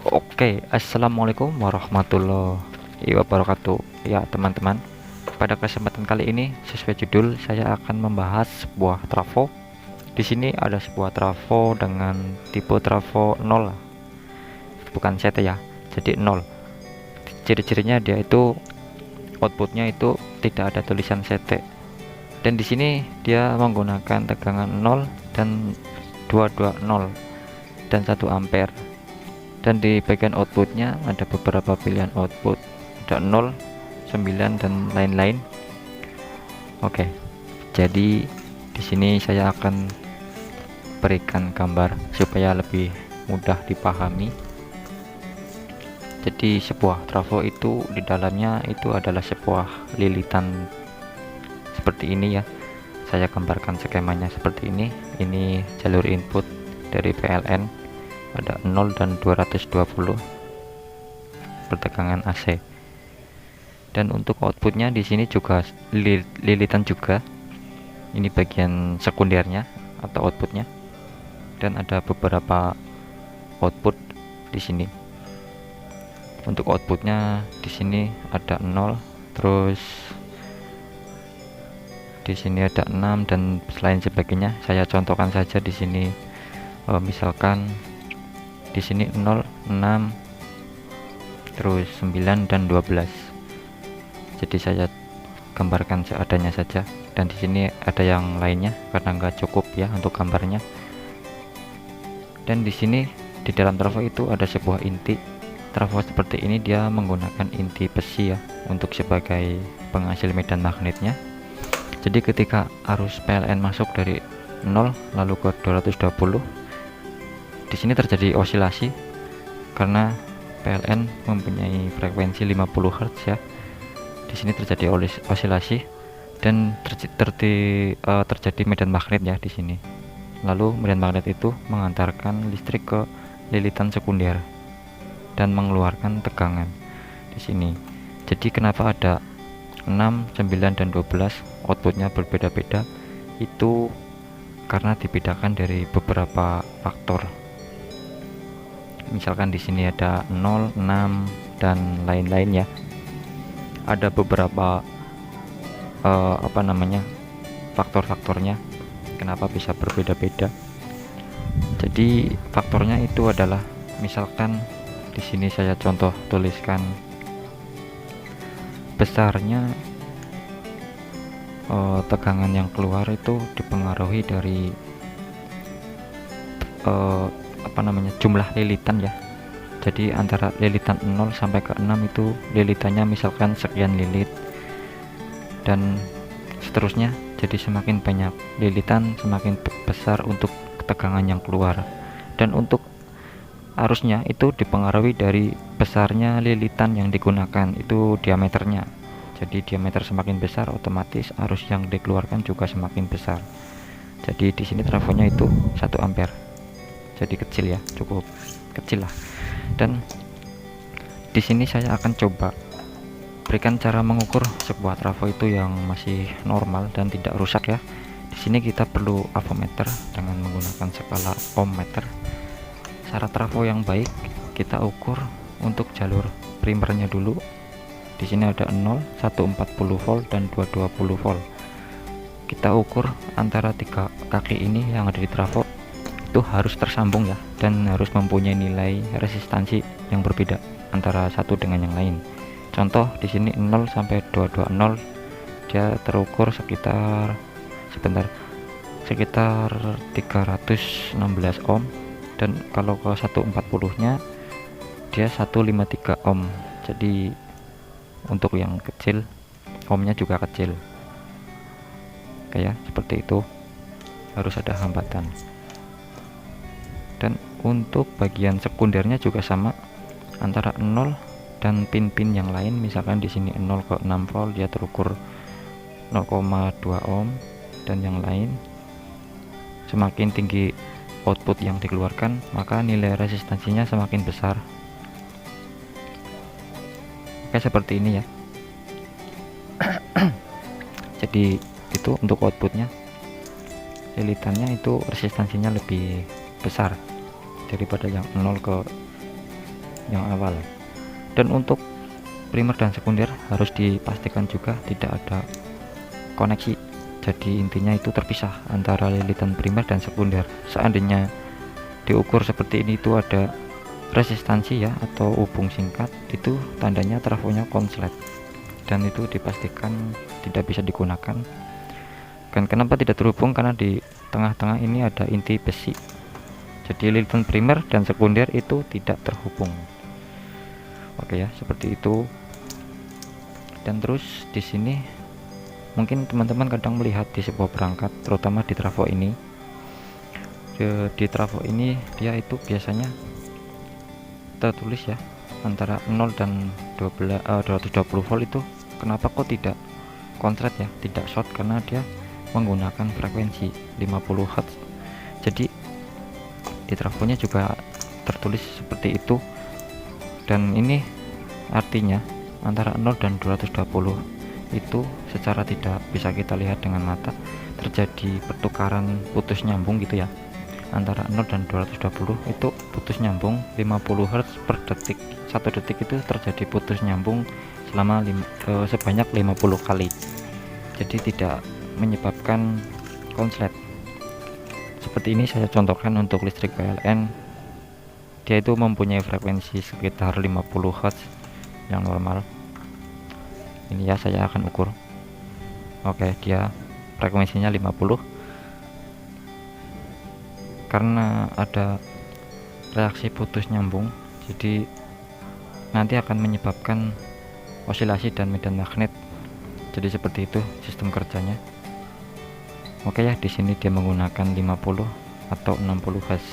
Oke, assalamualaikum warahmatullahi wabarakatuh. Ya, teman-teman, pada kesempatan kali ini, sesuai judul, saya akan membahas sebuah trafo. Di sini ada sebuah trafo dengan tipe trafo 0, bukan CT ya, jadi 0. Ciri-cirinya dia itu outputnya itu tidak ada tulisan CT. Dan di sini dia menggunakan tegangan 0 dan 220 dan 1 ampere. Dan di bagian outputnya ada beberapa pilihan output, ada 0, 9 dan lain-lain. Oke, jadi di sini saya akan berikan gambar supaya lebih mudah dipahami. Jadi sebuah trafo itu di dalamnya itu adalah sebuah lilitan seperti ini ya. Saya gambarkan skemanya seperti ini. Ini jalur input dari PLN, ada 0 dan 220 pertegangan AC. Dan untuk outputnya di sini juga lilitan juga. Ini bagian sekundernya atau outputnya. Dan ada beberapa output di sini. Untuk outputnya di sini ada 0, terus di sini ada 6 dan lain sebagainya. Saya contohkan saja di sini. Misalkan di sini 0, 6, terus 9 dan 12. Jadi saya gambarkan seadanya saja, dan di sini ada yang lainnya karena nggak cukup ya untuk gambarnya. Dan di sini di dalam trafo itu ada sebuah inti. Trafo seperti ini dia menggunakan inti besi ya untuk sebagai penghasil medan magnetnya. Jadi ketika arus PLN masuk dari 0 lalu ke 220, di sini terjadi osilasi karena PLN mempunyai frekuensi 50 Hz ya. Di sini terjadi osilasi dan terjadi medan magnet ya di sini. Lalu medan magnet itu mengantarkan listrik ke lilitan sekunder dan mengeluarkan tegangan di sini. Jadi kenapa ada 6, 9 dan 12 outputnya berbeda-beda? Itu karena dibedakan dari beberapa faktor. Misalkan di sini ada 0, 6 dan lain-lain ya. Ada beberapa faktor-faktornya kenapa bisa berbeda-beda. Jadi faktornya itu adalah, misalkan di sini saya contoh tuliskan besarnya tegangan yang keluar itu dipengaruhi dari jumlah lilitan ya. Jadi antara lilitan 0 sampai ke 6 itu lilitannya misalkan sekian lilit, dan seterusnya. Jadi semakin banyak lilitan semakin besar untuk tegangan yang keluar. Dan untuk arusnya itu dipengaruhi dari besarnya lilitan yang digunakan, itu diameternya. Jadi diameter semakin besar, otomatis arus yang dikeluarkan juga semakin besar. Jadi di sini trafonya itu 1 ampere. Jadi kecil ya, cukup kecil lah. Dan di sini saya akan coba berikan cara mengukur sebuah trafo itu yang masih normal dan tidak rusak ya. Di sini kita perlu avometer dengan menggunakan skala ohm meter. Syarat trafo yang baik kita ukur untuk jalur primernya dulu. Di sini ada 0, 140 volt dan 220 volt. Kita ukur antara 3 kaki ini yang ada di trafo itu harus tersambung ya, dan harus mempunyai nilai resistansi yang berbeda antara satu dengan yang lain. Contoh di sini 0 sampai 220 dia terukur sekitar 316 ohm, dan kalau ke 140 nya dia 153 ohm. Jadi untuk yang kecil ohmnya juga kecil kayak seperti itu, harus ada hambatan. Dan untuk bagian sekundernya juga sama, antara 0 dan pin-pin yang lain. Misalkan di sini 0 ke 6 volt dia terukur 0,2 ohm, dan yang lain. Semakin tinggi output yang dikeluarkan, maka nilai resistansinya semakin besar. Oke, seperti ini ya. Jadi itu untuk outputnya, lilitannya itu resistansinya lebih besar daripada yang 0 ke yang awal. Dan untuk primer dan sekunder harus dipastikan juga tidak ada koneksi, jadi intinya itu terpisah antara lilitan primer dan sekunder. Seandainya diukur seperti ini itu ada resistansi ya atau hubung singkat, itu tandanya trafonya konslet dan itu dipastikan tidak bisa digunakan. Dan kenapa tidak terhubung? Karena di tengah-tengah ini ada inti besi, jadi lilitan primer dan sekunder itu tidak terhubung. Oke ya, seperti itu. Dan terus di sini mungkin teman-teman kadang melihat di sebuah perangkat, terutama di trafo ini, di trafo ini dia itu biasanya tertulis ya antara 0 dan 220 volt itu kenapa kok tidak konslet ya, tidak short, karena dia menggunakan frekuensi 50 Hz. Jadi di trafonya juga tertulis seperti itu, dan ini artinya antara 0 dan 220 itu secara tidak bisa kita lihat dengan mata terjadi pertukaran putus nyambung gitu ya. Antara 0 dan 220 itu putus nyambung 50 Hz per detik. 1 detik itu terjadi putus nyambung selama sebanyak 50 kali. Jadi tidak menyebabkan konslet. Seperti ini saya contohkan untuk listrik PLN. Dia itu mempunyai frekuensi sekitar 50 Hz yang normal. Ini ya, saya akan ukur. Oke, dia frekuensinya 50. Karena ada reaksi putus nyambung, jadi nanti akan menyebabkan osilasi dan medan magnet. Jadi seperti itu sistem kerjanya. Oke ya, di sini dia menggunakan 50 atau 60 Hz.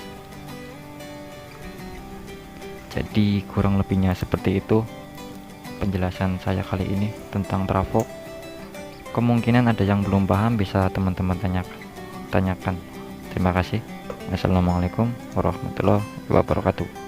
Jadi kurang lebihnya seperti itu penjelasan saya kali ini tentang trafo. Kemungkinan ada yang belum paham, bisa teman-teman tanyakan. Terima kasih. Assalamualaikum warahmatullahi wabarakatuh.